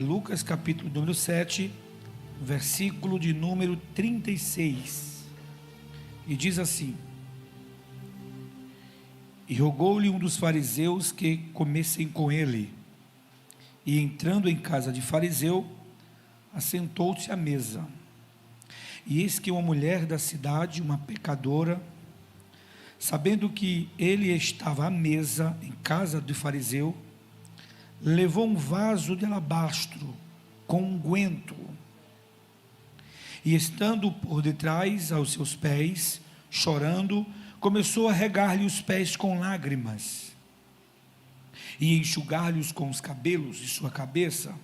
Lucas capítulo número 7, versículo de número 36, e diz assim: E rogou-lhe um dos fariseus que comessem com ele, e entrando em casa de fariseu, assentou-se à mesa. E eis que uma mulher da cidade, uma pecadora, sabendo que ele estava à mesa em casa do fariseu, levou um vaso de alabastro com unguento, e estando por detrás aos seus pés, chorando, começou a regar-lhe os pés com lágrimas, e enxugar-lhes com os cabelos de sua cabeça,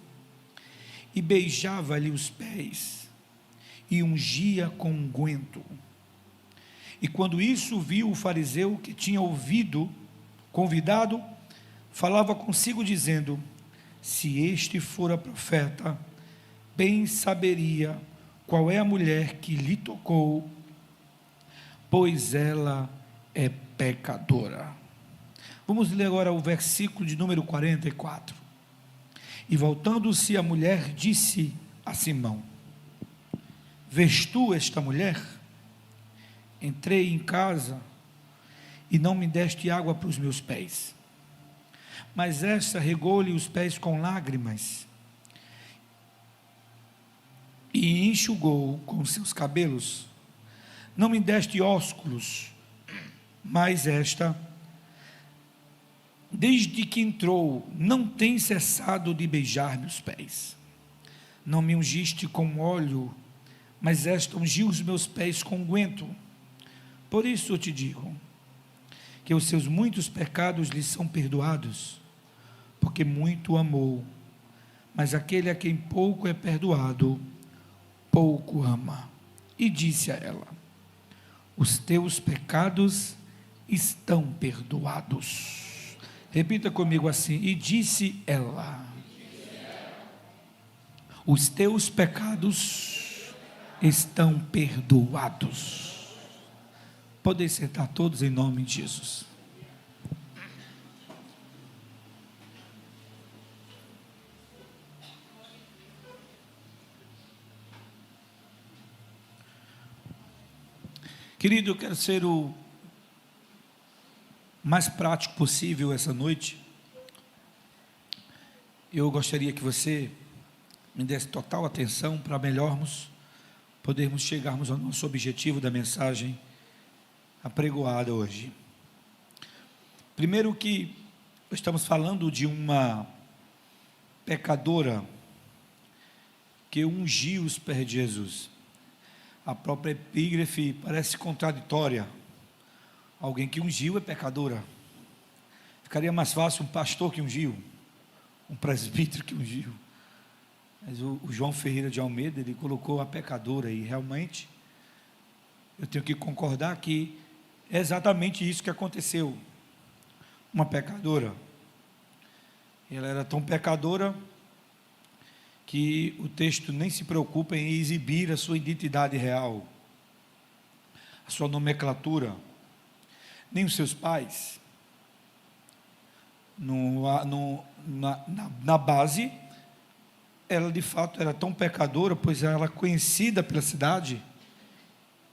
e beijava-lhe os pés, e ungia com unguento. E quando isso viu o fariseu que tinha ouvido, convidado, falava consigo dizendo: se este fora profeta, bem saberia qual é a mulher que lhe tocou, pois ela é pecadora. Vamos ler agora o versículo de número 44. E voltando-se a mulher, disse a Simão: vês tu esta mulher? Entrei em casa e não me deste água para os meus pés, mas esta regou-lhe os pés com lágrimas e enxugou com seus cabelos. Não me deste ósculos, mas esta, desde que entrou, não tem cessado de beijar meus pés. Não me ungiste com óleo, mas esta ungiu os meus pés com unguento. Por isso eu te digo que os seus muitos pecados lhe são perdoados, porque muito amou. Mas aquele a quem pouco é perdoado, pouco ama. E disse a ela: os teus pecados estão perdoados. Repita comigo assim: e disse ela: os teus pecados estão perdoados. Podem sentar todos em nome de Jesus. Querido, eu quero ser o mais prático possível essa noite. Eu gostaria que você me desse total atenção para podermos chegarmos ao nosso objetivo da mensagem apregoada hoje. Primeiro, que estamos falando de uma pecadora que ungiu os pés de Jesus. A própria epígrafe parece contraditória. Alguém que ungiu é pecadora. Ficaria mais fácil um pastor que ungiu, um presbítero que ungiu. Mas o João Ferreira de Almeida, ele colocou a pecadora, e realmente eu tenho que concordar que é exatamente isso que aconteceu. Uma pecadora. Ela era tão pecadora que o texto nem se preocupa em exibir a sua identidade real, a sua nomenclatura, nem os seus pais. Na base, ela de fato era tão pecadora, pois ela era conhecida pela cidade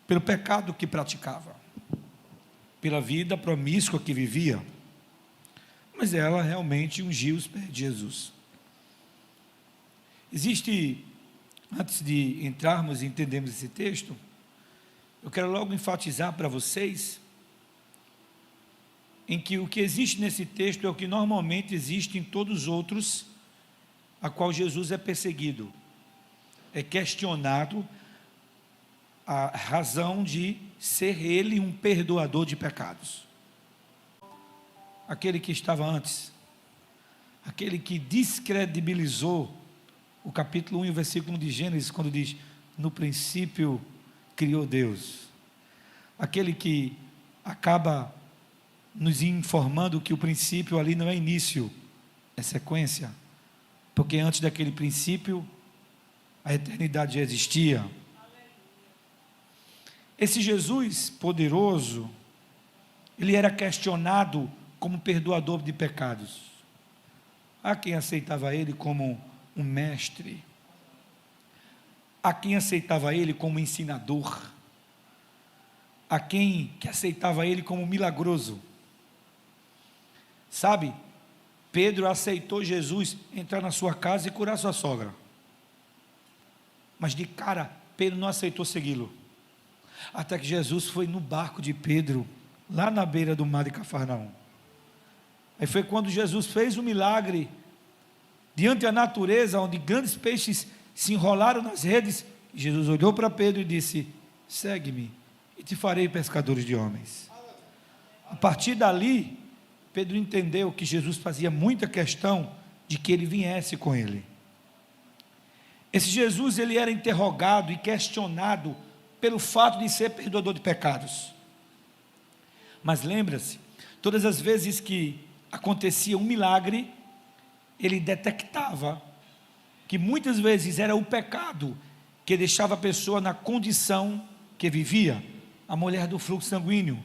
pelo pecado que praticava, pela vida promíscua que vivia. Mas ela realmente ungiu os pés de Jesus. Antes de entrarmos e entendermos esse texto, eu quero logo enfatizar para vocês em que o que existe nesse texto é o que normalmente existe em todos os outros, a qual Jesus é perseguido, é questionado a razão de ser ele um perdoador de pecados. Aquele que estava antes, aquele que descredibilizou o capítulo 1 e o versículo 1 de Gênesis, quando diz: no princípio criou Deus. Aquele que acaba nos informando que o princípio ali não é início, é sequência, porque antes daquele princípio a eternidade já existia. Esse Jesus poderoso, ele era questionado como perdoador de pecados. Há quem aceitava ele como um mestre, a quem aceitava ele como ensinador, a quem que aceitava ele como milagroso. Sabe, Pedro aceitou Jesus entrar na sua casa e curar sua sogra, mas de cara, Pedro não aceitou segui-lo, até que Jesus foi no barco de Pedro, lá na beira do mar de Cafarnaum. Aí foi quando Jesus fez o milagre, diante da natureza, onde grandes peixes se enrolaram nas redes, Jesus olhou para Pedro e disse: segue-me, e te farei pescadores de homens. A partir dali, Pedro entendeu que Jesus fazia muita questão de que ele viesse com ele. Esse Jesus, ele era interrogado e questionado pelo fato de ser perdoador de pecados. Mas lembra-se, todas as vezes que acontecia um milagre, ele detectava que muitas vezes era o pecado que deixava a pessoa na condição que vivia. A mulher do fluxo sanguíneo,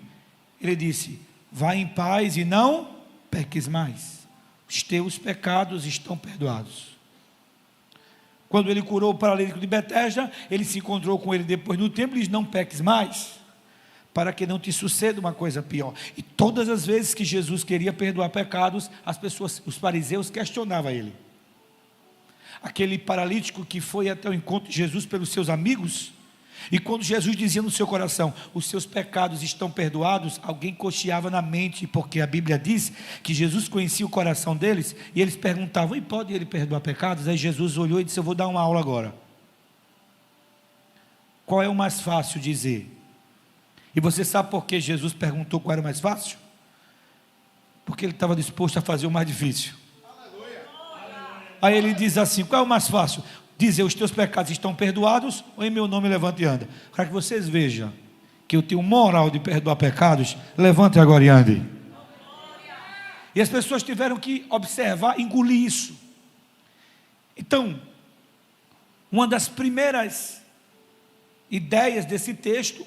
ele disse: vai em paz e não peques mais, os teus pecados estão perdoados. Quando ele curou o paralítico de Betesda, ele se encontrou com ele depois no templo e disse: não peques mais, para que não te suceda uma coisa pior. E todas as vezes que Jesus queria perdoar pecados, as pessoas, os fariseus, questionavam ele. Aquele paralítico que foi até o encontro de Jesus pelos seus amigos, e quando Jesus dizia no seu coração: os seus pecados estão perdoados, alguém cocheava na mente, porque a Bíblia diz que Jesus conhecia o coração deles, e eles perguntavam: e pode ele perdoar pecados? Aí Jesus olhou e disse: eu vou dar uma aula agora. Qual é o mais fácil dizer? E você sabe por que Jesus perguntou qual era o mais fácil? Porque ele estava disposto a fazer o mais difícil. Aí ele diz assim: qual é o mais fácil? Dizer: os teus pecados estão perdoados, ou em meu nome levante e anda. Para que vocês vejam que eu tenho moral de perdoar pecados, levante agora e ande. E as pessoas tiveram que observar, engolir isso. Então, uma das primeiras ideias desse texto,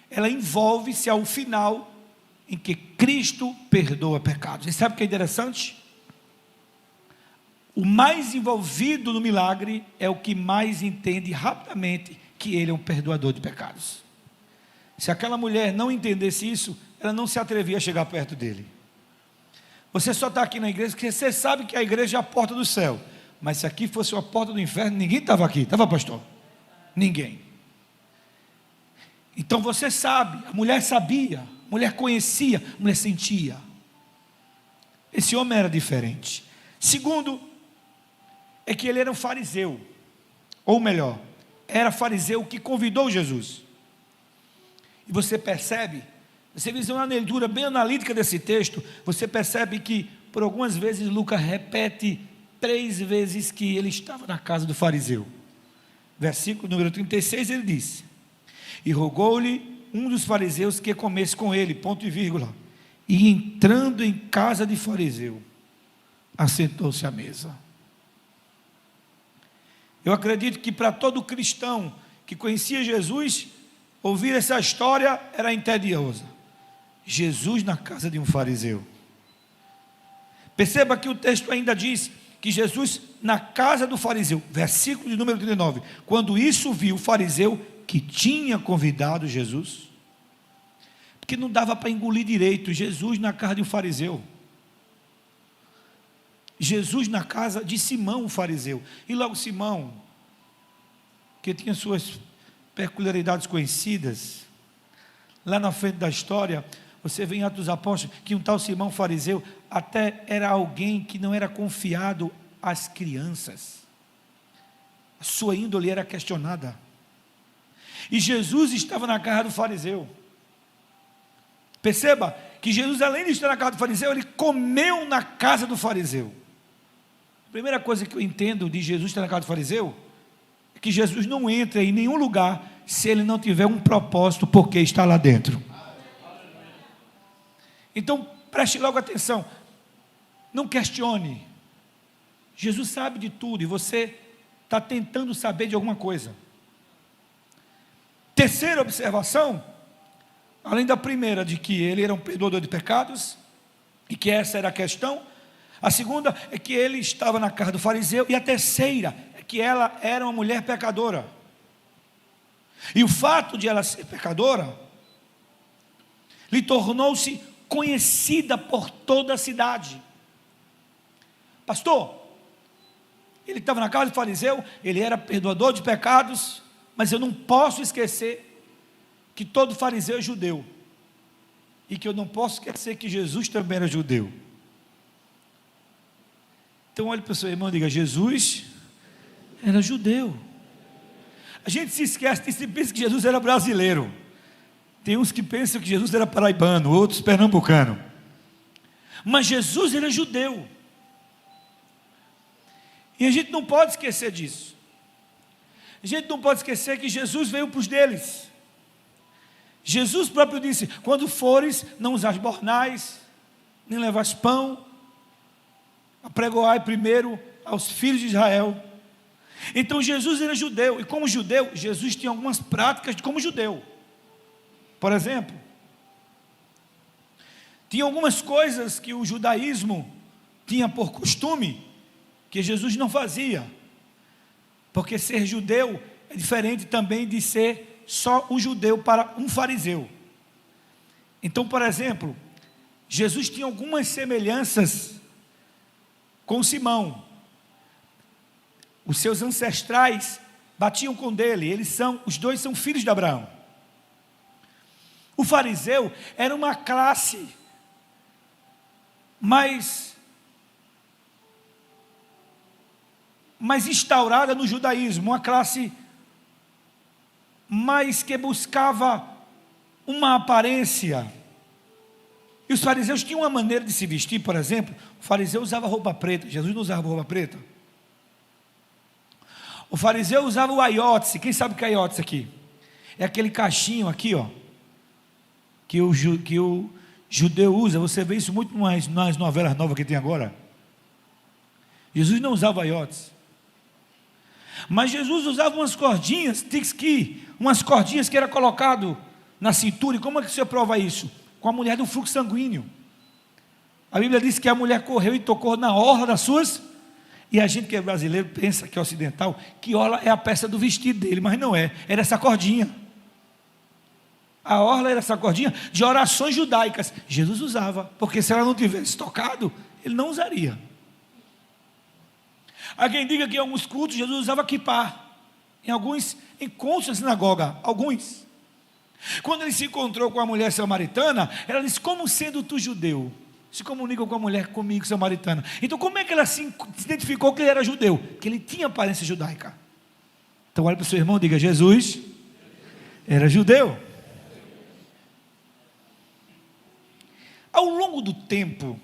ela envolve-se ao final, em que Cristo perdoa pecados. E sabe o que é interessante? O mais envolvido no milagre é o que mais entende rapidamente que ele é um perdoador de pecados. Se aquela mulher não entendesse isso, ela não se atrevia a chegar perto dele. Você só está aqui na igreja porque você sabe que a igreja é a porta do céu, mas se aqui fosse a porta do inferno, ninguém estava aqui, estava, pastor? Ninguém. Então você sabe, a mulher sabia, a mulher conhecia, a mulher sentia. Esse homem era diferente. Segundo, é que ele era um fariseu, ou melhor, era fariseu que convidou Jesus. E você percebe, você fez uma leitura bem analítica desse texto, você percebe que por algumas vezes Lucas repete 3 vezes que ele estava na casa do fariseu. Versículo número 36, ele disse: e rogou-lhe um dos fariseus que comesse com ele, ponto e vírgula, e entrando em casa de fariseu, assentou-se à mesa. Eu acredito que para todo cristão que conhecia Jesus, ouvir essa história era entediosa. Jesus na casa de um fariseu. Perceba que o texto ainda diz que Jesus na casa do fariseu, versículo de número 39, quando isso viu o fariseu que tinha convidado Jesus, porque não dava para engolir direito, Jesus na casa de um fariseu. Jesus na casa de Simão, o fariseu. E logo Simão, que tinha suas peculiaridades conhecidas, lá na frente da história, você vê em Atos dos Apóstolos, que um tal Simão fariseu, até era alguém que não era confiado às crianças, a sua índole era questionada, e Jesus estava na casa do fariseu. Perceba que Jesus, além de estar na casa do fariseu, ele comeu na casa do fariseu. A primeira coisa que eu entendo de Jesus estar na casa do fariseu, é que Jesus não entra em nenhum lugar, se ele não tiver um propósito, porque está lá dentro. Então, preste logo atenção, não questione, Jesus sabe de tudo, e você está tentando saber de alguma coisa. Terceira observação, além da primeira, de que ele era um perdoador de pecados, e que essa era a questão, A segunda é que ele estava na casa do fariseu. E a terceira é que ela era uma mulher pecadora. E o fato de ela ser pecadora lhe tornou-se conhecida por toda a cidade. Pastor, ele estava na casa do fariseu, ele era perdoador de pecados, mas eu não posso esquecer que todo fariseu é judeu, e que eu não posso esquecer que Jesus também era judeu. Então olhe para o seu irmão e diga: Jesus era judeu. A gente se esquece disso e pensa que Jesus era brasileiro. Tem uns que pensam que Jesus era paraibano, outros pernambucano, mas Jesus era judeu, e a gente não pode esquecer disso. A gente não pode esquecer que Jesus veio para os deles. Jesus próprio disse: quando fores, não usais bornais, nem levais pão, apregoai primeiro aos filhos de Israel. Então Jesus era judeu, e como judeu, Jesus tinha algumas práticas de como judeu. Por exemplo, tinha algumas coisas que o judaísmo tinha por costume, que Jesus não fazia, porque ser judeu é diferente também de ser só um judeu para um fariseu. Então, por exemplo, Jesus tinha algumas semelhanças com Simão. Os seus ancestrais batiam com dele, os dois são filhos de Abraão. O fariseu era uma classe mais instaurada no judaísmo, uma classe mais que buscava uma aparência. E os fariseus tinham uma maneira de se vestir. Por exemplo, o fariseu usava roupa preta, Jesus não usava roupa preta. O fariseu usava o aiótice. Quem sabe o que é aiótice aqui? É aquele cachinho aqui, ó, que o judeu usa. Você vê isso muito mais nas novelas novas que tem agora. Jesus não usava aiótice, mas Jesus usava umas cordinhas, tic-ski, umas cordinhas que era colocado na cintura. E como é que você prova isso? Com a mulher do fluxo sanguíneo. A Bíblia diz que a mulher correu e tocou na orla das suas. E a gente que é brasileiro pensa, que é ocidental, que orla é a peça do vestido dele, mas não é, era essa cordinha. A orla era essa cordinha de orações judaicas. Jesus usava, porque se ela não tivesse tocado, ele não usaria. Há quem diga que em alguns cultos Jesus usava kippá, em alguns encontros na sinagoga, alguns. Quando ele se encontrou com a mulher samaritana, ela disse: como sendo tu judeu, se comunica com a mulher comigo samaritana? Então como é que ela se identificou que ele era judeu? Que ele tinha aparência judaica. Então olha para o seu irmão e diga: Jesus era judeu. Ao longo do tempo,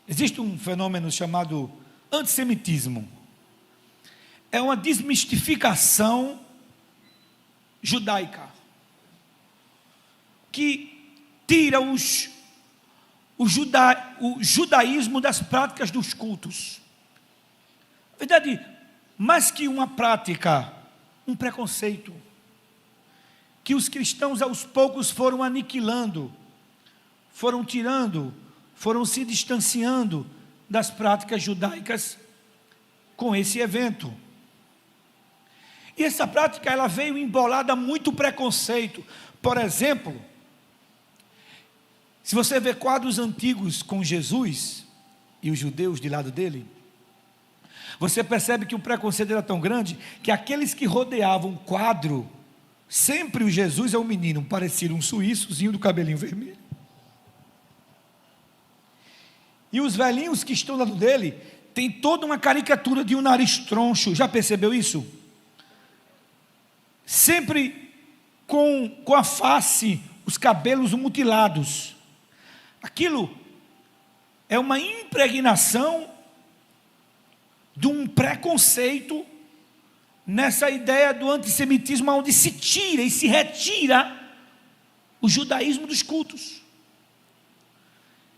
existe um fenômeno chamado antissemitismo. É uma desmistificação judaica, que tira o judaísmo das práticas dos cultos. Na verdade, mais que uma prática, um preconceito, que os cristãos aos poucos foram aniquilando, foram tirando, foram se distanciando das práticas judaicas com esse evento. E essa prática, ela veio embolada a muito preconceito. Por exemplo, se você vê quadros antigos com Jesus e os judeus de lado dele, você percebe que o preconceito era tão grande que aqueles que rodeavam o quadro, sempre o Jesus é um menino, parecia um suíçozinho do cabelinho vermelho. E os velhinhos que estão do lado dele, tem toda uma caricatura de um nariz troncho. Já percebeu isso? Sempre com a face, os cabelos mutilados. Aquilo é uma impregnação de um preconceito nessa ideia do antissemitismo, onde se tira e se retira o judaísmo dos cultos.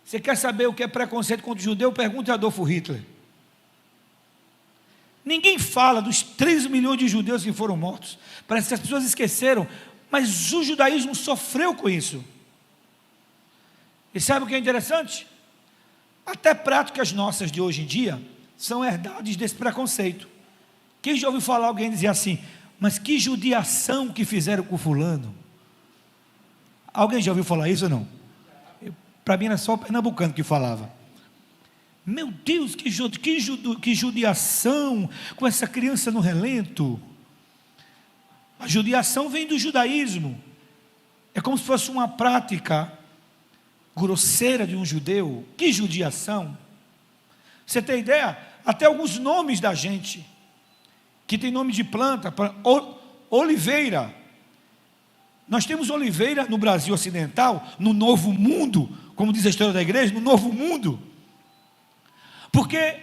Você quer saber o que é preconceito contra o judeu? Pergunte a Adolfo Hitler. Ninguém fala dos 13 milhões de judeus que foram mortos. Parece que as pessoas esqueceram, mas o judaísmo sofreu com isso. E sabe o que é interessante? até práticas nossas de hoje em dia, são herdades desse preconceito. Quem já ouviu falar alguém dizer assim, mas que judiação que fizeram com fulano? Alguém já ouviu falar isso ou não? Para mim era só o pernambucano que falava. Meu Deus, que judiação com essa criança no relento. A judiação vem do judaísmo. É como se fosse uma prática grosseira de um judeu. Que judiação. Você tem ideia? Até alguns nomes da gente, que tem nome de planta, oliveira. Nós temos oliveira no Brasil ocidental, no Novo Mundo, como diz a história da igreja, no Novo Mundo. Porque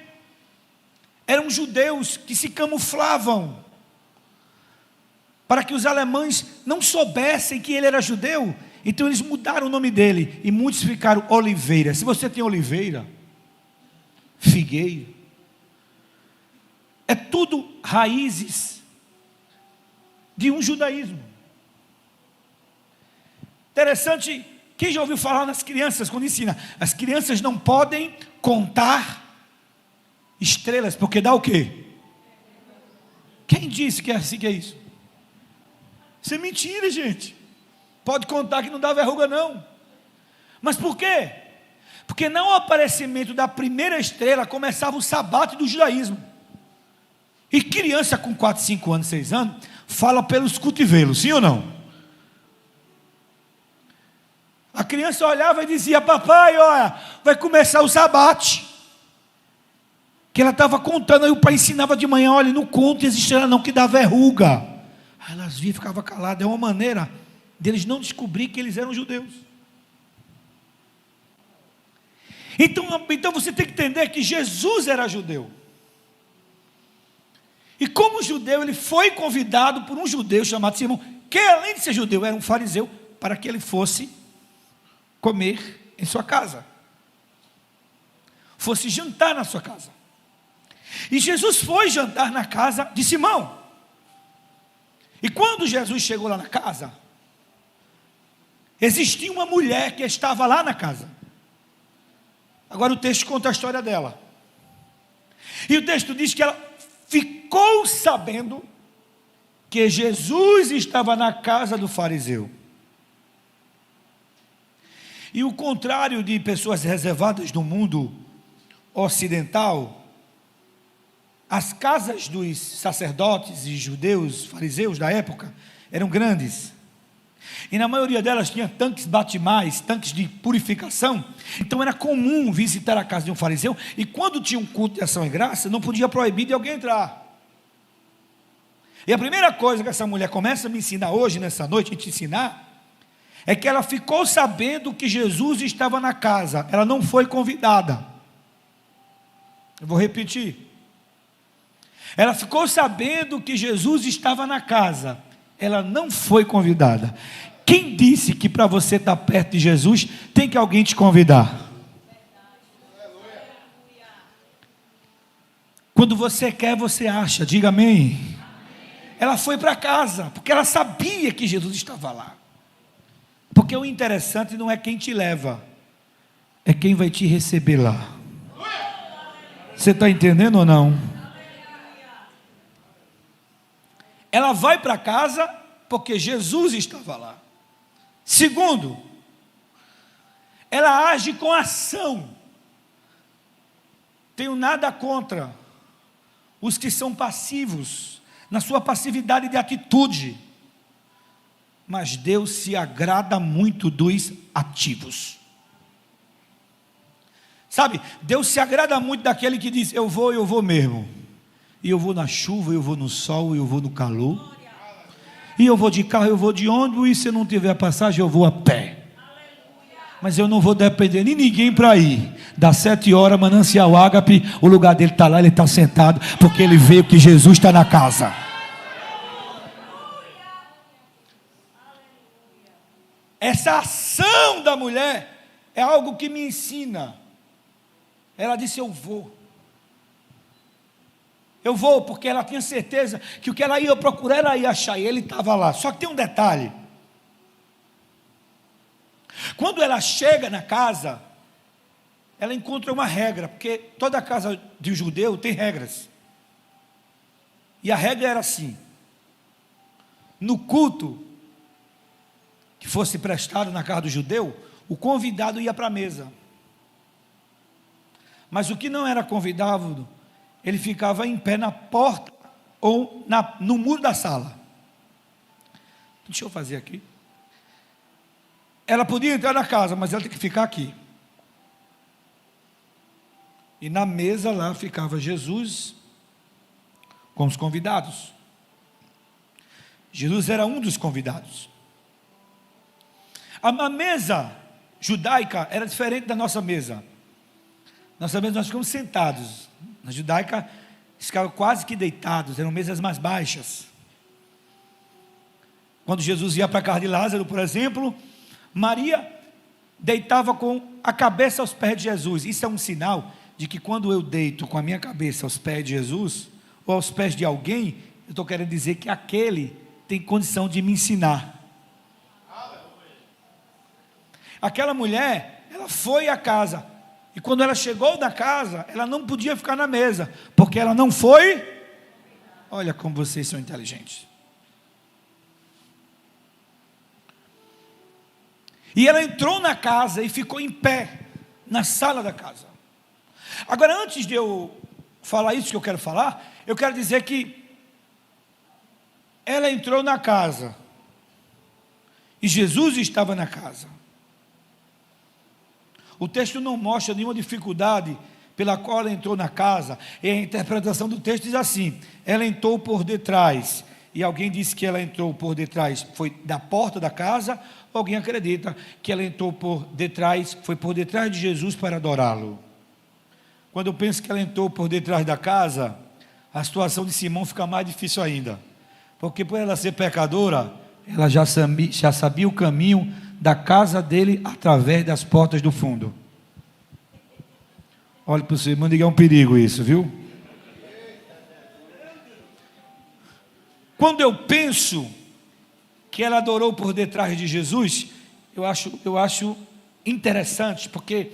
eram judeus que se camuflavam para que os alemães não soubessem que ele era judeu. Então eles mudaram o nome dele e muitos ficaram Oliveira. Se você tem oliveira, figueiro, é tudo raízes de um judaísmo. Interessante, quem já ouviu falar nas crianças quando ensina? As crianças não podem contar estrelas, porque dá o quê? Quem disse que é assim que é isso? Isso é mentira, gente. Pode contar que não dá verruga não. Mas por quê? Porque no aparecimento da primeira estrela começava o sabato do judaísmo. E criança com 4, 5 anos, 6 anos fala pelos cotovelos, sim ou não? A criança olhava e dizia, papai, olha, vai começar o sabate. Que ela estava contando, aí o pai ensinava de manhã, olha, não conta as estrelas não, que dá verruga. Aí elas viam e ficavam caladas. É uma maneira deles não descobrir que eles eram judeus. Então você tem que entender que Jesus era judeu. E como judeu, ele foi convidado por um judeu chamado Simão, que além de ser judeu, era um fariseu, para que ele fosse comer em sua casa, fosse jantar na sua casa. E Jesus foi jantar na casa de Simão. E quando Jesus chegou lá na casa, existia uma mulher que estava lá na casa. Agora o texto conta a história dela. E o texto diz que ela ficou sabendo que Jesus estava na casa do fariseu. E o contrário de pessoas reservadas no mundo ocidental, as casas dos sacerdotes e judeus, fariseus da época, eram grandes. E na maioria delas tinha tanques batimais, tanques de purificação. Então era comum visitar a casa de um fariseu. E quando tinha um culto de ação e graça, não podia proibir de alguém entrar. E a primeira coisa que essa mulher começa a me ensinar hoje, nessa noite, a te ensinar, é que ela ficou sabendo que Jesus estava na casa. Ela não foi convidada. Eu vou repetir. Ela ficou sabendo que Jesus estava na casa. Ela não foi convidada. Quem disse que para você estar perto de Jesus, tem que alguém te convidar? Quando você quer, você acha. Diga amém. Ela foi para casa, porque ela sabia que Jesus estava lá. Porque o interessante não é quem te leva, é quem vai te receber lá. Você está entendendo ou não? Ela vai para casa porque Jesus estava lá. Segundo, ela age com ação. Tenho nada contra os que são passivos, na sua passividade de atitude. Mas Deus se agrada muito dos ativos. Sabe, Deus se agrada muito daquele que diz, eu vou mesmo. E eu vou na chuva, eu vou no sol, eu vou no calor. E eu vou de carro, eu vou de ônibus, e se eu não tiver passagem, eu vou a pé. Mas eu não vou depender de ninguém para ir. Das 7 horas, Manancial Ágape, o lugar dele está lá, ele está sentado, porque ele veio que Jesus está na casa. Essa ação da mulher é algo que me ensina. Ela disse, eu vou. Eu vou, porque ela tinha certeza que o que ela ia procurar, ela ia achar, e ele estava lá. Só que tem um detalhe. Quando ela chega na casa, ela encontra uma regra, porque toda casa de um judeu tem regras. E a regra era assim: no culto que fosse prestado na casa do judeu, o convidado ia para a mesa. Mas o que não era convidado, ele ficava em pé na porta ou no muro da sala. Deixa eu fazer aqui. Ela podia entrar na casa, mas ela tem que ficar aqui. E na mesa lá ficava Jesus com os convidados. Jesus era um dos convidados. A mesa judaica era diferente da nossa mesa. Nossa mesa nós ficamos sentados. Na judaica ficavam quase que deitados, eram mesas mais baixas. Quando Jesus ia para a casa de Lázaro, por exemplo, Maria deitava com a cabeça aos pés de Jesus. Isso é um sinal de que quando eu deito com a minha cabeça aos pés de Jesus, ou aos pés de alguém, eu estou querendo dizer que aquele tem condição de me ensinar. Aquela mulher, ela foi à casa, e quando ela chegou na casa, ela não podia ficar na mesa, porque ela não foi. Olha como vocês são inteligentes. E ela entrou na casa e ficou em pé, na sala da casa. Agora, antes de eu falar isso que eu quero falar, eu quero dizer que ela entrou na casa, e Jesus estava na casa. O texto não mostra nenhuma dificuldade pela qual ela entrou na casa, e a interpretação do texto diz assim: ela entrou por detrás, e alguém disse que ela entrou por detrás, foi da porta da casa, ou alguém acredita que ela entrou por detrás, foi por detrás de Jesus para adorá-lo. Quando eu penso que ela entrou por detrás da casa, a situação de Simão fica mais difícil ainda, porque por ela ser pecadora, ela já sabia o caminho da casa dele através das portas do fundo. Olha para o seu irmão, diga, é um perigo isso, viu? Quando eu penso que ela adorou por detrás de Jesus, eu acho interessante, porque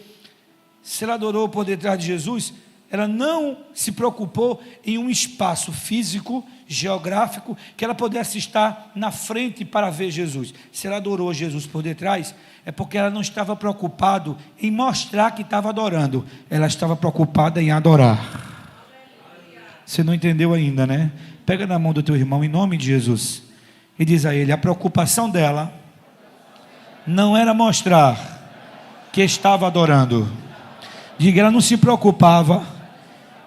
se ela adorou por detrás de Jesus, ela não se preocupou em um espaço físico, geográfico, que ela pudesse estar na frente para ver Jesus. Se ela adorou Jesus por detrás, é porque ela não estava preocupada em mostrar que estava adorando, ela estava preocupada em adorar. Você não entendeu ainda, né? Pega na mão do teu irmão em nome de Jesus e diz a ele: a preocupação dela não era mostrar que estava adorando. Diga, ela não se preocupava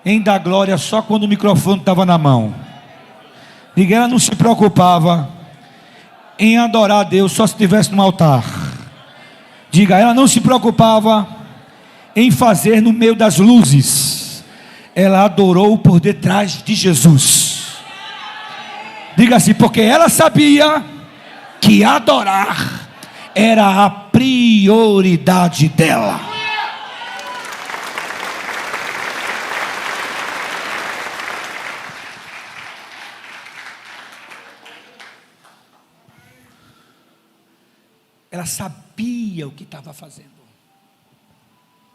em dar glória só quando o microfone estava na mão. Diga, ela não se preocupava em adorar a Deus só se estivesse no altar. Diga, ela não se preocupava em fazer no meio das luzes. Ela adorou por detrás de Jesus. Diga assim, porque ela sabia que adorar era a prioridade dela. Ela sabia o que estava fazendo.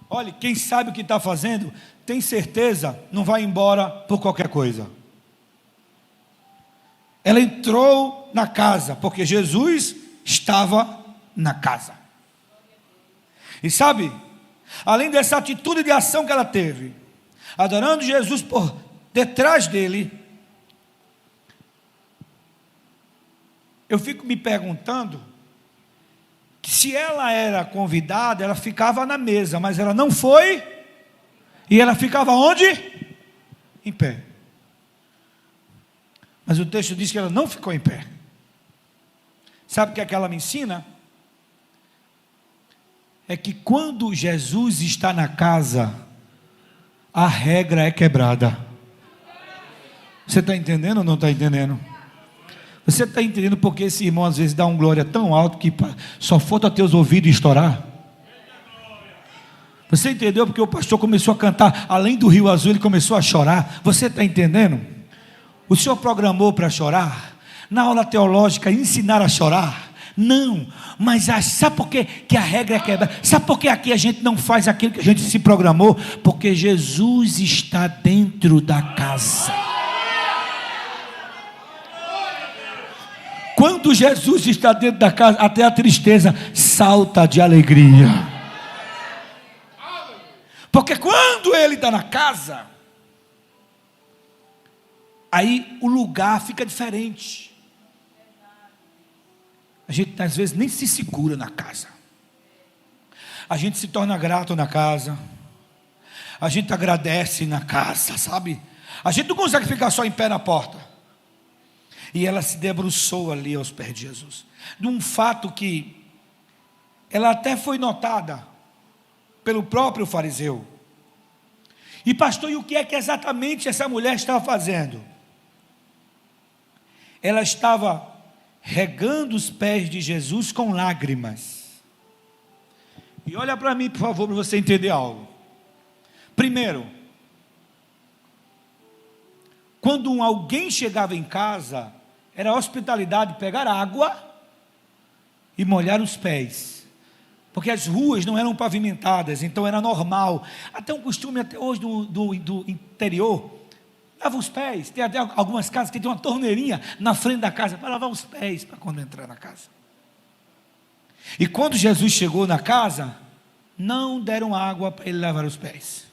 Olha, quem sabe o que está fazendo, tem certeza, não vai embora por qualquer coisa. Ela entrou na casa, porque Jesus estava na casa. E sabe, além dessa atitude de ação que ela teve, adorando Jesus por detrás dele, eu fico me perguntando, que se ela era convidada, ela ficava na mesa, mas ela não foi, e ela ficava onde? Em pé. Mas o texto diz que ela não ficou em pé. Sabe o que é que ela me ensina? É que quando Jesus está na casa, a regra é quebrada. Você está entendendo ou não está entendendo? Você está entendendo porque esse irmão às vezes dá um glória tão alto que só falta teus ouvidos estourar? Você entendeu porque o pastor começou a cantar além do Rio Azul, ele começou a chorar? Você está entendendo? O Senhor programou para chorar? Na aula teológica, ensinar a chorar? Não, mas sabe por quê que a regra é quebrada? Sabe por que aqui a gente não faz aquilo que a gente se programou? Porque Jesus está dentro da casa. Quando Jesus está dentro da casa, até a tristeza salta de alegria. Porque quando Ele está na casa, aí o lugar fica diferente. A gente às vezes nem se segura na casa. A gente se torna grato na casa. A gente agradece na casa, sabe? A gente não consegue ficar só em pé na porta. E ela se debruçou ali aos pés de Jesus. De um fato que ela até foi notada pelo próprio fariseu. E pastor, e o que é que exatamente essa mulher estava fazendo? Ela estava regando os pés de Jesus com lágrimas. E olha para mim, por favor, para você entender algo. Primeiro, quando alguém chegava em casa, era hospitalidade pegar água e molhar os pés, porque as ruas não eram pavimentadas, então era normal, até um costume até hoje do interior, lava os pés. Tem até algumas casas que tem uma torneirinha na frente da casa, para lavar os pés, para quando entrar na casa. E quando Jesus chegou na casa, não deram água para ele lavar os pés,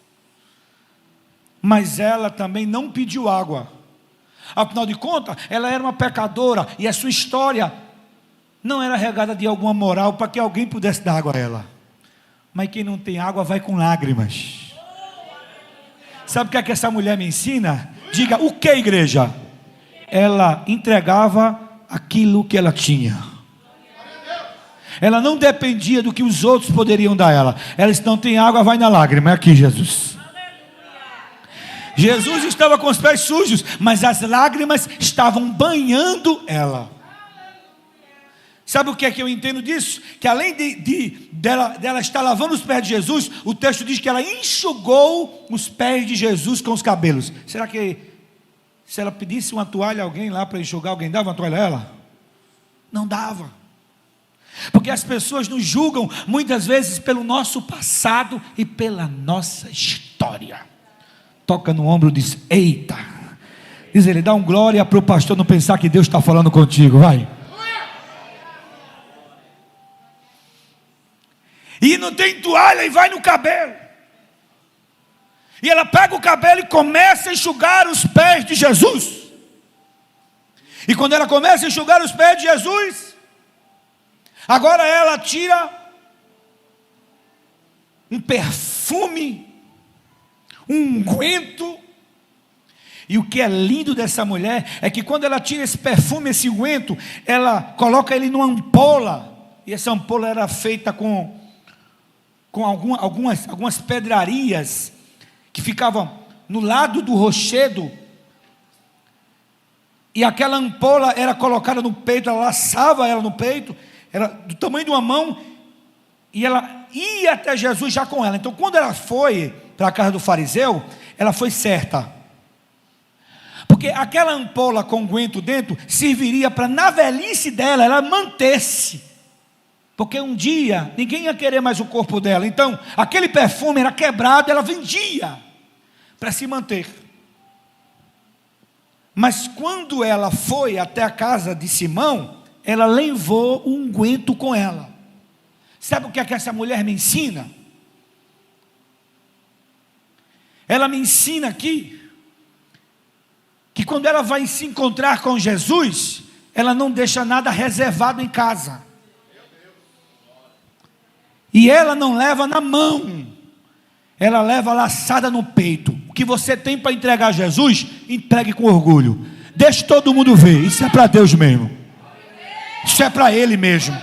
mas ela também não pediu água. Afinal de contas, ela era uma pecadora, e a sua história não era regada de alguma moral para que alguém pudesse dar água a ela. Mas quem não tem água vai com lágrimas. Sabe o que é que essa mulher me ensina? Diga, o que, igreja? Ela entregava aquilo que ela tinha. Ela não dependia do que os outros poderiam dar a ela. Ela disse, não tem água, vai na lágrima. É aqui, Jesus. Jesus estava com os pés sujos, mas as lágrimas estavam banhando ela. Sabe o que é que eu entendo disso? Que além dela estar lavando os pés de Jesus, o texto diz que ela enxugou os pés de Jesus com os cabelos. Será que se ela pedisse uma toalha a alguém lá para enxugar, alguém dava uma toalha a ela? Não dava. Porque as pessoas nos julgam muitas vezes pelo nosso passado e pela nossa história. Toca no ombro e diz, eita. Diz ele, dá um glória para o pastor não pensar que Deus está falando contigo, vai. E não tem toalha e vai no cabelo. E ela pega o cabelo e começa a enxugar os pés de Jesus. E quando ela começa a enxugar os pés de Jesus, agora ela tira um perfume, um unguento. E o que é lindo dessa mulher é que quando ela tira esse perfume, esse unguento, ela coloca ele numa ampola. E essa ampola era feita com algumas pedrarias que ficavam no lado do rochedo. E aquela ampola era colocada no peito, ela laçava ela no peito, era do tamanho de uma mão, e ela ia até Jesus já com ela. Então quando ela foi para a casa do fariseu, ela foi certa, porque aquela ampola com unguento dentro serviria para, na velhice dela, ela manter-se, porque um dia ninguém ia querer mais o corpo dela. Então aquele perfume era quebrado, ela vendia para se manter. Mas quando ela foi até a casa de Simão, ela levou um unguento com ela. Sabe o que é que essa mulher me ensina? Ela me ensina aqui que quando ela vai se encontrar com Jesus, ela não deixa nada reservado em casa. E ela não leva na mão, ela leva laçada no peito. O que você tem para entregar a Jesus, entregue com orgulho. Deixe todo mundo ver, isso é para Deus mesmo. Isso é para Ele mesmo.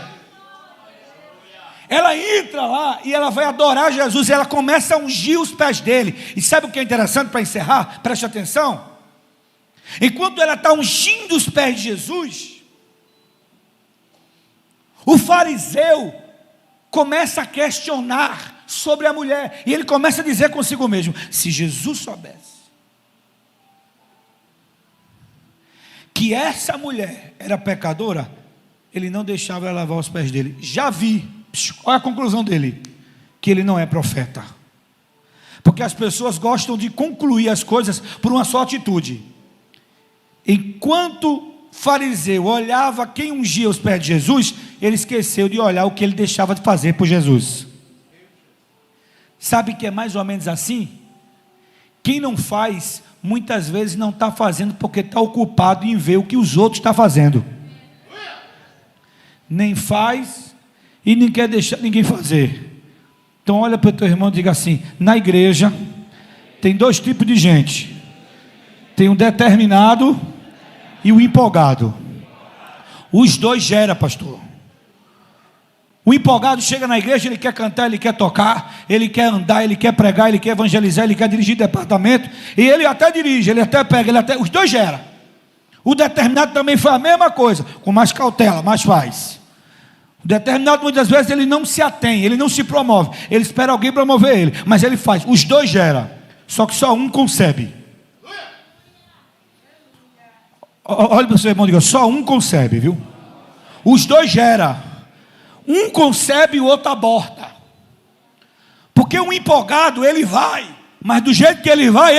Ela entra lá e ela vai adorar Jesus, e ela começa a ungir os pés dele. E sabe o que é interessante para encerrar? Preste atenção. Enquanto ela está ungindo os pés de Jesus, o fariseu começa a questionar sobre a mulher, e ele começa a dizer consigo mesmo: se Jesus soubesse que essa mulher era pecadora, ele não deixava ela lavar os pés dele. Já vi, olha a conclusão dele, que ele não é profeta. Porque as pessoas gostam de concluir as coisas por uma só atitude. Enquanto o fariseu olhava quem ungia os pés de Jesus, ele esqueceu de olhar o que ele deixava de fazer por Jesus. Sabe que é mais ou menos assim? Quem não faz, muitas vezes não está fazendo porque está ocupado em ver o que os outros estão fazendo. Nem faz e nem quer deixar ninguém fazer. Então olha para o teu irmão e diga assim: na igreja tem dois tipos de gente. Tem um determinado e o empolgado. Os dois geram, pastor. O empolgado chega na igreja, ele quer cantar, ele quer tocar, ele quer andar, ele quer pregar, ele quer evangelizar, ele quer dirigir departamento, e ele até dirige, ele até pega, os dois geram. O determinado também faz a mesma coisa, com mais cautela, mas faz. O determinado muitas vezes ele não se atém, ele não se promove, ele espera alguém promover ele, mas ele faz. Os dois geram, só que só um concebe. Olha para o seu irmão e diga: só um concebe, viu? Os dois geram. Um concebe e o outro aborta. Porque um empolgado, ele vai, mas do jeito que ele vai,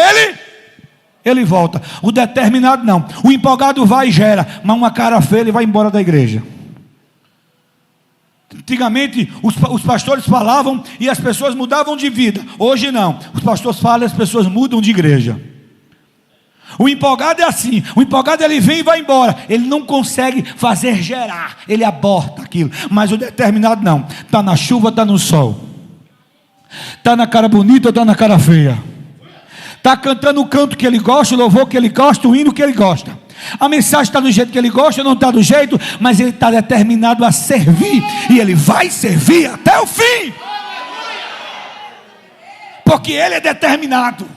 ele volta. O determinado não. O empolgado vai e gera, mas uma cara feia, ele vai embora da igreja. Antigamente os pastores falavam e as pessoas mudavam de vida. Hoje não. Os pastores falam e as pessoas mudam de igreja. O empolgado é assim, o empolgado ele vem e vai embora, ele não consegue fazer gerar, ele aborta aquilo. Mas o determinado não, está na chuva, está no sol, está na cara bonita, está na cara feia, está cantando o canto que ele gosta, o louvor que ele gosta, o hino que ele gosta, a mensagem está do jeito que ele gosta, não está do jeito, mas ele está determinado a servir, e ele vai servir até o fim, porque ele é determinado.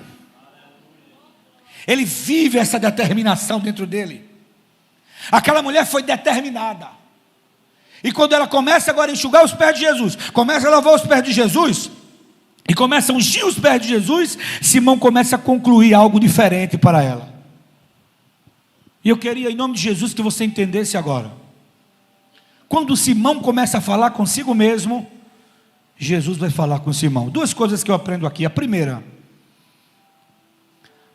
Ele vive essa determinação dentro dele. Aquela mulher foi determinada. E quando ela começa agora a enxugar os pés de Jesus, começa a lavar os pés de Jesus, e começa a ungir os pés de Jesus, Simão começa a concluir algo diferente para ela. E eu queria, em nome de Jesus, que você entendesse agora. Quando Simão começa a falar consigo mesmo, Jesus vai falar com Simão. Duas coisas que eu aprendo aqui. A primeira: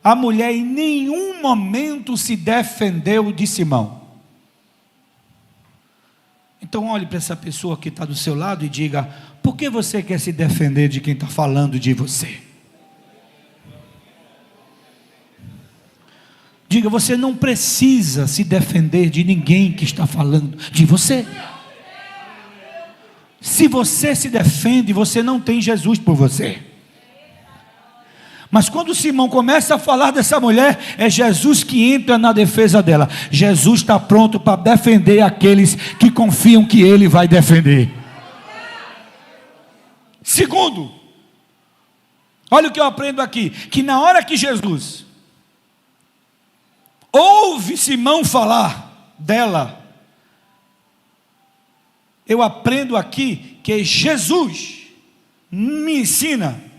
a mulher em nenhum momento se defendeu de Simão. Então olhe para essa pessoa que está do seu lado e diga: por que você quer se defender de quem está falando de você? Diga: você não precisa se defender de ninguém que está falando de você. Se você se defende, você não tem Jesus por você. Mas quando Simão começa a falar dessa mulher, é Jesus que entra na defesa dela. Jesus está pronto para defender aqueles que confiam que Ele vai defender. Segundo, olha o que eu aprendo aqui, que na hora que Jesus ouve Simão falar dela, eu aprendo aqui que Jesus me ensina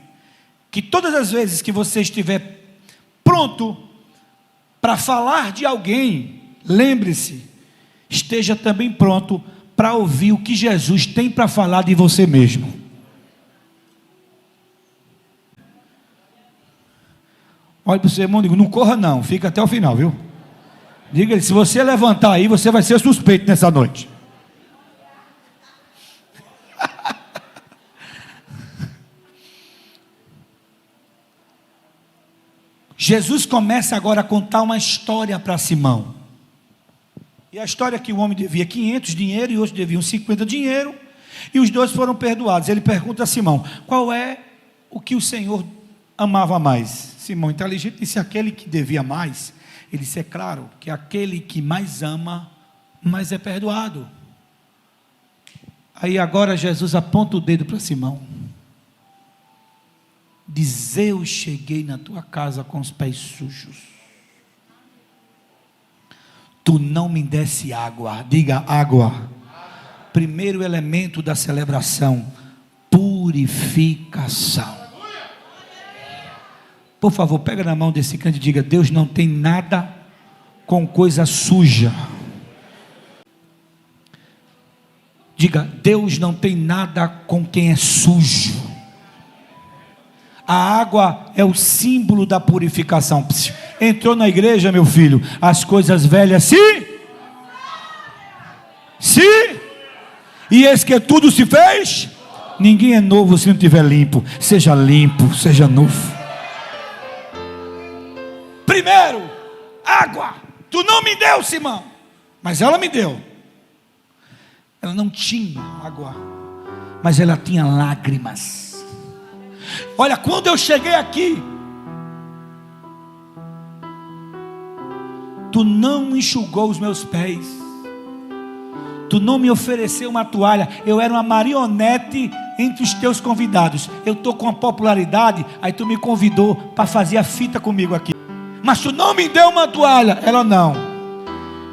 que todas as vezes que você estiver pronto para falar de alguém, lembre-se, esteja também pronto para ouvir o que Jesus tem para falar de você mesmo. Olha para o seu irmão e diga: não corra não, fica até o final, viu? Diga-lhe: se você levantar aí, você vai ser suspeito nessa noite. Jesus começa agora a contar uma história para Simão. E a história é que o homem devia 500 dinheiro e outros deviam 50 dinheiro, e os dois foram perdoados. Ele pergunta a Simão: qual é o que o Senhor amava mais? Simão, inteligente, disse: aquele que devia mais. Ele disse: é claro que aquele que mais ama, mais é perdoado. Aí agora Jesus aponta o dedo para Simão. Diz: eu cheguei na tua casa com os pés sujos, tu não me desse água. Diga: água. Primeiro elemento da celebração: purificação. Por favor, pega na mão desse crente e diga: Deus não tem nada com coisa suja. Diga: Deus não tem nada com quem é sujo. A água é o símbolo da purificação. Entrou na igreja, meu filho, as coisas velhas e eis que tudo se fez. Ninguém é novo se não estiver limpo. Seja limpo, seja novo. Primeiro, água. Tu não me deu, Simão, mas ela me deu. Ela não tinha água, mas ela tinha lágrimas. Olha, quando eu cheguei aqui, tu não enxugou os meus pés, tu não me ofereceu uma toalha. Eu era uma marionete entre os teus convidados. Eu estou com a popularidade, aí tu me convidou para fazer a fita comigo aqui, mas tu não me deu uma toalha. Ela não,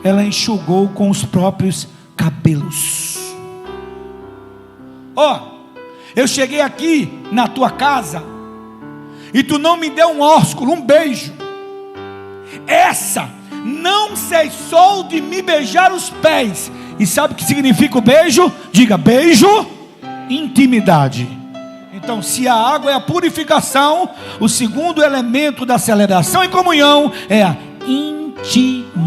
ela enxugou com os próprios cabelos. Eu cheguei aqui na tua casa e tu não me deu um ósculo, um beijo. Essa não cessou de me beijar os pés. E sabe o que significa o beijo? Diga: beijo, intimidade. Então, se a água é a purificação, o segundo elemento da celebração e comunhão é a intimidade.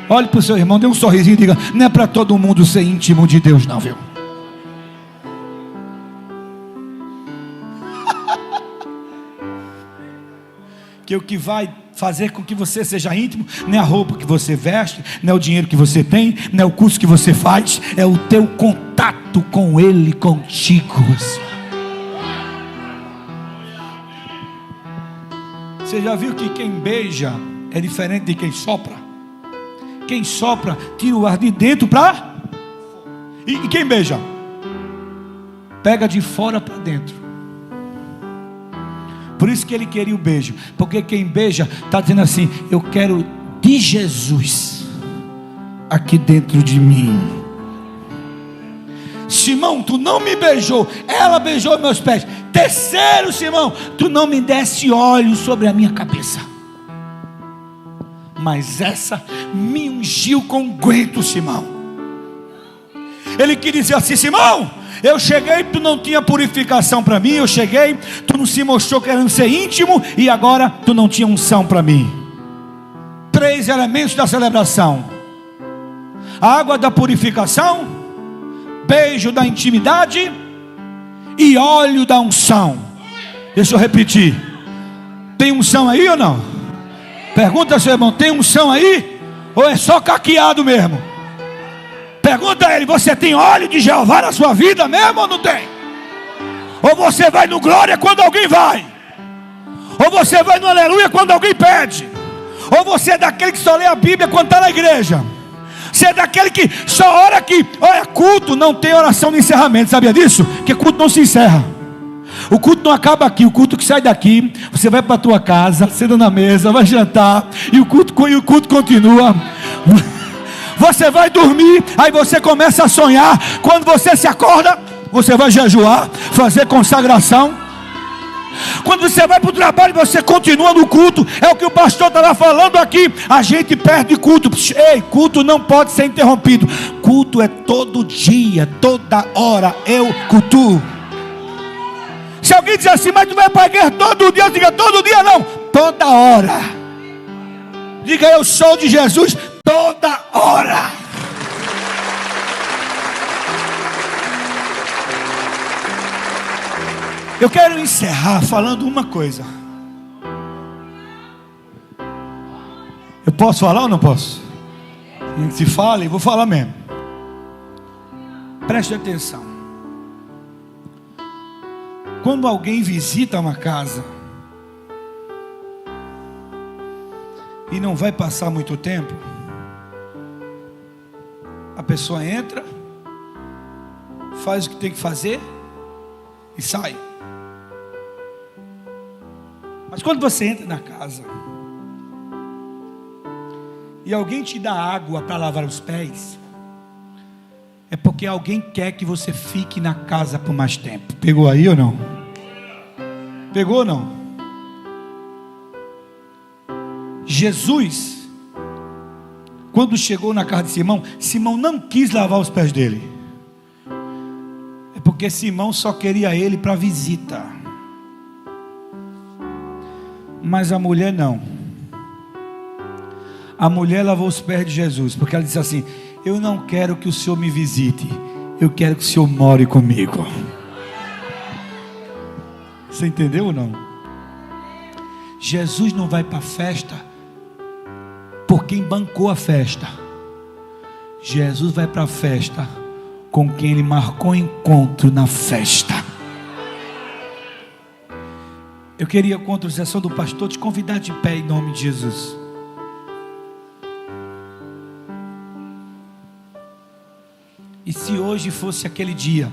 Olhe para o seu irmão, dê um sorrisinho e diga: não é para todo mundo ser íntimo de Deus não, viu? Que o que vai fazer com que você seja íntimo não é a roupa que você veste, não é o dinheiro que você tem, não é o curso que você faz, é o teu contato com Ele, contigo. Você já viu que quem beija é diferente de quem sopra? Quem sopra tira o ar de dentro para... E quem beija? Pega de fora para dentro. Por isso que ele queria o beijo, porque quem beija está dizendo assim: eu quero de Jesus aqui dentro de mim. Simão, tu não me beijou, ela beijou meus pés. Terceiro, Simão, tu não me desse óleo sobre a minha cabeça, mas essa me ungiu com unguento, Simão. Ele queria dizer assim: Simão, eu cheguei, tu não tinha purificação para mim. Eu cheguei, tu não se mostrou querendo ser íntimo, e agora tu não tinha unção para mim. Três elementos da celebração: a água da purificação, beijo da intimidade e óleo da unção. Deixa eu repetir: tem unção aí ou não? Pergunta ao seu irmão: tem unção aí? Ou é só caqueado mesmo? Pergunta a ele: você tem óleo de Jeová na sua vida mesmo ou não tem? Ou você vai no glória quando alguém vai? Ou você vai no aleluia quando alguém pede? Ou você é daquele que só lê a Bíblia quando está na igreja? Você é daquele que só ora aqui? Olha, culto não tem oração de encerramento, sabia disso? Porque culto não se encerra. O culto não acaba aqui. O culto que sai daqui, você vai para a tua casa, senta na mesa, vai jantar, e o culto continua. Você vai dormir, aí você começa a sonhar. Quando você se acorda, você vai jejuar, fazer consagração. Quando você vai para o trabalho, você continua no culto. É o que o pastor estava falando aqui. A gente perde culto. Ei, culto não pode ser interrompido. Culto é todo dia, toda hora eu cultuo. Se alguém diz assim: mas tu vai para a igreja todo dia, diga: todo dia não, toda hora. Diga: eu sou de Jesus toda hora. Eu quero encerrar falando uma coisa. Eu posso falar ou não posso? Se fala, eu vou falar mesmo. Preste atenção. Quando alguém visita uma casa e não vai passar muito tempo, a pessoa entra, faz o que tem que fazer e sai. Mas quando você entra na casa e alguém te dá água para lavar os pés, é porque alguém quer que você fique na casa por mais tempo. Pegou aí ou não? Pegou ou não? quando chegou na casa de Simão, Simão não quis lavar os pés dele. É porque Simão só queria ele para visita. Mas a mulher não. A mulher lavou os pés de Jesus, porque ela disse assim: eu não quero que o Senhor me visite, eu quero que o Senhor more comigo. Você entendeu ou não? Jesus não vai para a festa por quem bancou a festa. Jesus vai para a festa com quem ele marcou encontro na festa. Eu queria, com a autorização do pastor, te convidar de pé em nome de Jesus. E se hoje fosse aquele dia,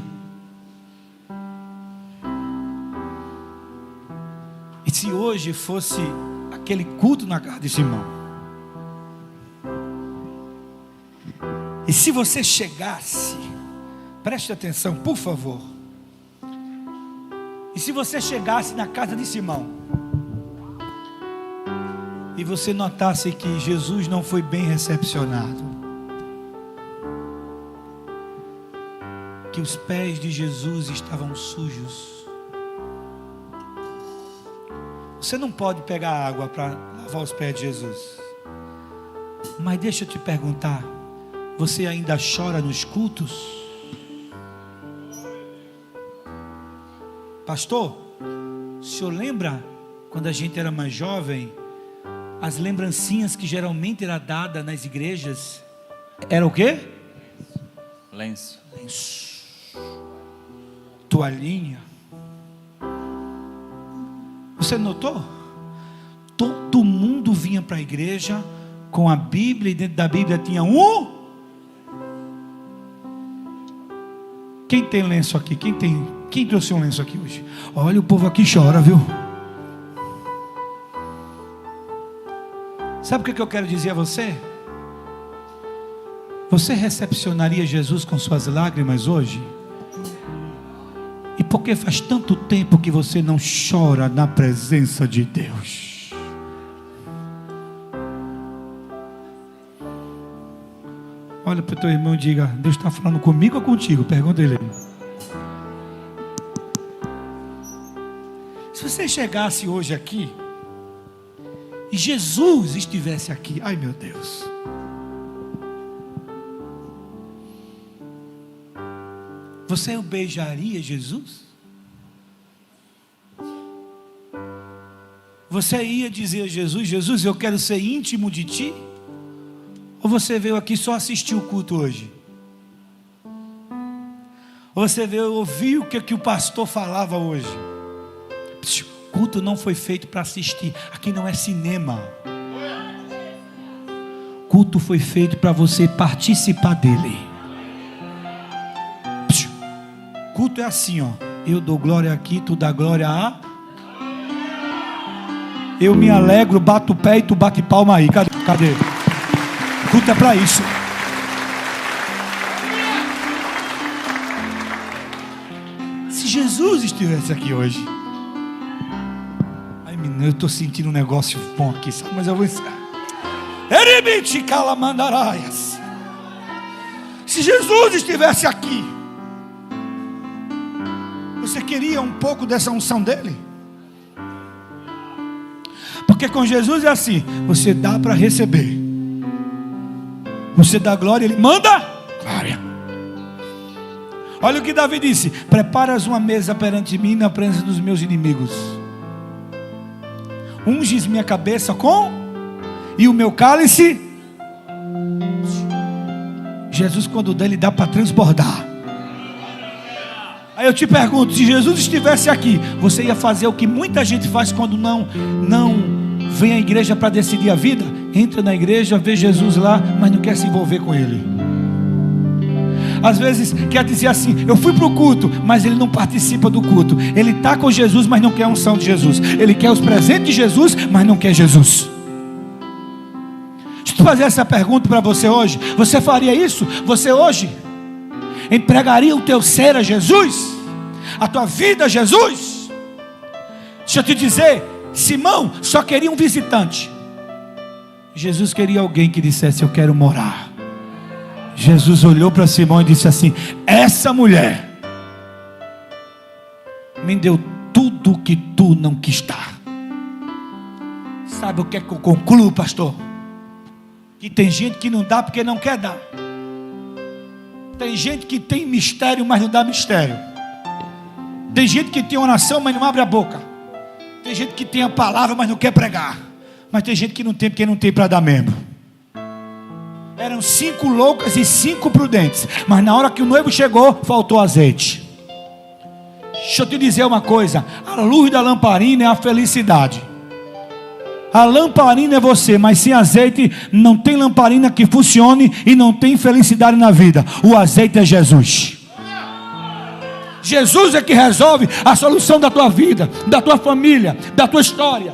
e se hoje fosse aquele culto na casa de Simão, e se você chegasse, preste atenção, por favor, e se você chegasse na casa de Simão, e você notasse que Jesus não foi bem recepcionado, que os pés de Jesus estavam sujos, você não pode pegar água para lavar os pés de Jesus. Mas deixa eu te perguntar, você ainda chora nos cultos? Pastor, o senhor lembra quando a gente era mais jovem, as lembrancinhas que geralmente era dada nas igrejas era o quê? Lenço. Toalhinha. Você notou? Todo mundo vinha para a igreja com a Bíblia, e dentro da Bíblia tinha Quem tem lenço aqui? Quem trouxe um lenço aqui hoje? Olha, o povo aqui chora, viu? Sabe o que eu quero dizer a você? Você recepcionaria Jesus com suas lágrimas hoje? E por que faz tanto tempo que você não chora na presença de Deus? Olha para o teu irmão e diga: Deus está falando comigo ou contigo? Pergunta ele. Se você chegasse hoje aqui e Jesus estivesse aqui, ai meu Deus, você o beijaria Jesus? Você ia dizer a Jesus: Jesus, eu quero ser íntimo de ti? Ou você veio aqui só assistir o culto hoje? Ou você veio ouvir o que o pastor falava hoje? O culto não foi feito para assistir. Aqui não é cinema. O culto foi feito para você participar dele. Culto é assim, ó. Eu dou glória aqui, tu dá glória a. Eu me alegro, bato o pé e tu bate palma aí. Cadê? Culto é para isso. Se Jesus estivesse aqui hoje, ai menino, eu estou sentindo um negócio bom aqui, sabe? Mas eu vou ensinar. Erebite calamandaraias. Se Jesus estivesse aqui, você queria um pouco dessa unção dele? Porque com Jesus é assim: você dá para receber, você dá glória, ele manda glória. Olha o que Davi disse: preparas uma mesa perante mim na presença dos meus inimigos, unges minha cabeça com, e o meu cálice. Jesus, quando dá, ele dá para transbordar. Aí eu te pergunto: se Jesus estivesse aqui, você ia fazer o que muita gente faz quando não vem à igreja para decidir a vida? Entra na igreja, vê Jesus lá, mas não quer se envolver com ele. Às vezes quer dizer assim: eu fui para o culto, mas ele não participa do culto. Ele está com Jesus, mas não quer a unção de Jesus. Ele quer os presentes de Jesus, mas não quer Jesus. Deixa eu fazer essa pergunta para você hoje. Você faria isso? Você hoje entregaria o teu ser a Jesus? A tua vida a Jesus? Deixa eu te dizer, Simão só queria um visitante. Jesus queria alguém que dissesse: eu quero morar. Jesus olhou para Simão e disse assim: essa mulher me deu tudo o que tu não quis dar. Sabe o que é que eu concluo, pastor? Que tem gente que não dá porque não quer dar. Tem gente que tem mistério, mas não dá mistério. Tem gente que tem oração, mas não abre a boca. Tem gente que tem a palavra, mas não quer pregar. Mas tem gente que não tem porque não tem para dar mesmo. Eram 5 loucas e 5 prudentes, mas na hora que o noivo chegou, faltou azeite. Deixa eu te dizer uma coisa: a luz da lamparina é a felicidade. A lamparina é você, mas sem azeite não tem lamparina que funcione e não tem felicidade na vida. O azeite é Jesus. Jesus é que resolve a solução da tua vida, da tua família, da tua história.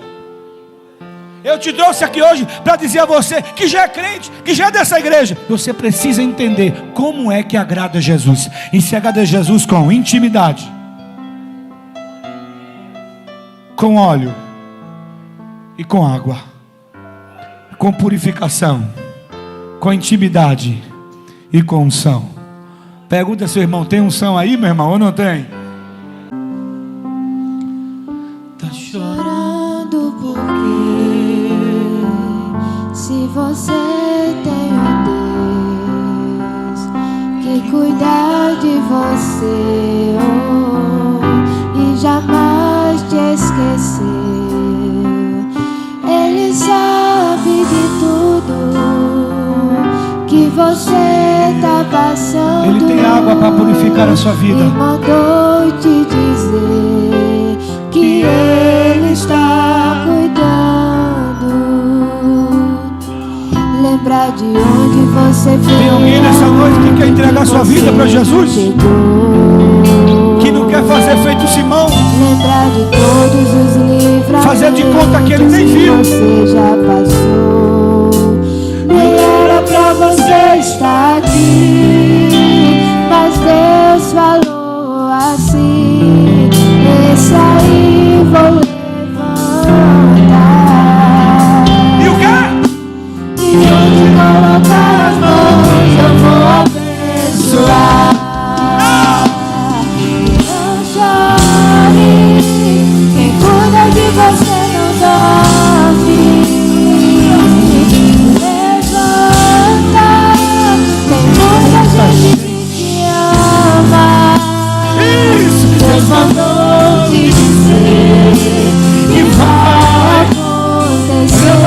Eu te trouxe aqui hoje para dizer a você que já é crente, que já é dessa igreja. Você precisa entender como é que agrada a Jesus. E se agrada a Jesus com intimidade, com óleo e com água, com purificação, com intimidade e com unção. Pergunta seu irmão: tem unção aí, meu irmão, ou não tem? Tá chorando porque se você tem um Deus que cuida de você, e jamais te esqueceu. Ele sabe de tudo que você tá passando. Ele tem água para purificar a sua vida. E mandou te dizer que Ele está cuidando. Lembrar de onde você veio. Tem alguém nessa noite que quer entregar sua vida para Jesus? Que não quer fazer feito Simão, lembrar de todos os livramentos, fazer de conta que ele nem viu. Você já passou. Nem era pra você estar aqui, mas Deus falou assim: esse aí vou levantar. E o quê? E onde colocar as mãos eu vou abençoar. Não chore, quem cuida de você não dorme. Levanta, tem muita gente que te ama. Deus mandou te dizer que vai acontecer.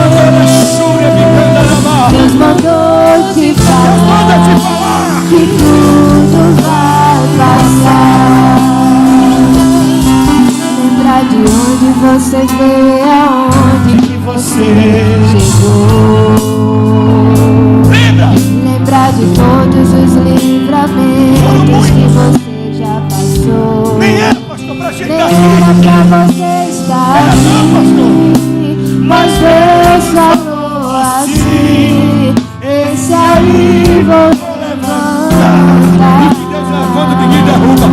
Deus mandou te falar que tudo vai passar. Lembrar de onde você veio, aonde que você chegou. Lembrar de todos os livramentos que você já passou. Nem era, pastor, pra gente Nem aqui. era pra você estar aqui, mas Deus falou assim: esse aí vou levantar. Deus levanta, ninguém derruba.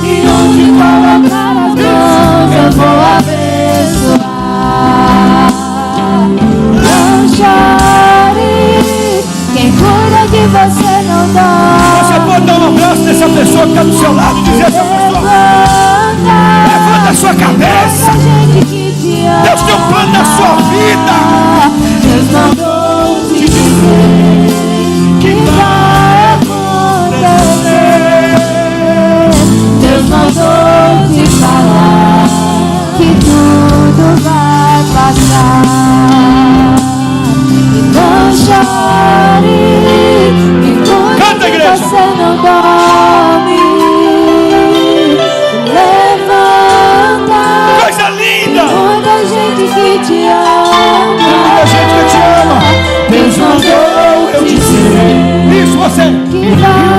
E onde colocar as mãos eu vou abençoar. Não chore, quem cuida de você não Você dorme. pode dar um abraço nessa pessoa que está do seu lado e dizer: essa pessoa, levanta a sua cabeça. Deus tem um plano na sua vida. Deus mandou te dizer que vai acontecer. Deus mandou te falar que tudo vai passar. E não chore, que Canta, igreja. você não dorme. Levanta, Coisa linda. muita gente que te ama. Muita gente que te ama. Deus mandou eu dizer Isso, você. que vai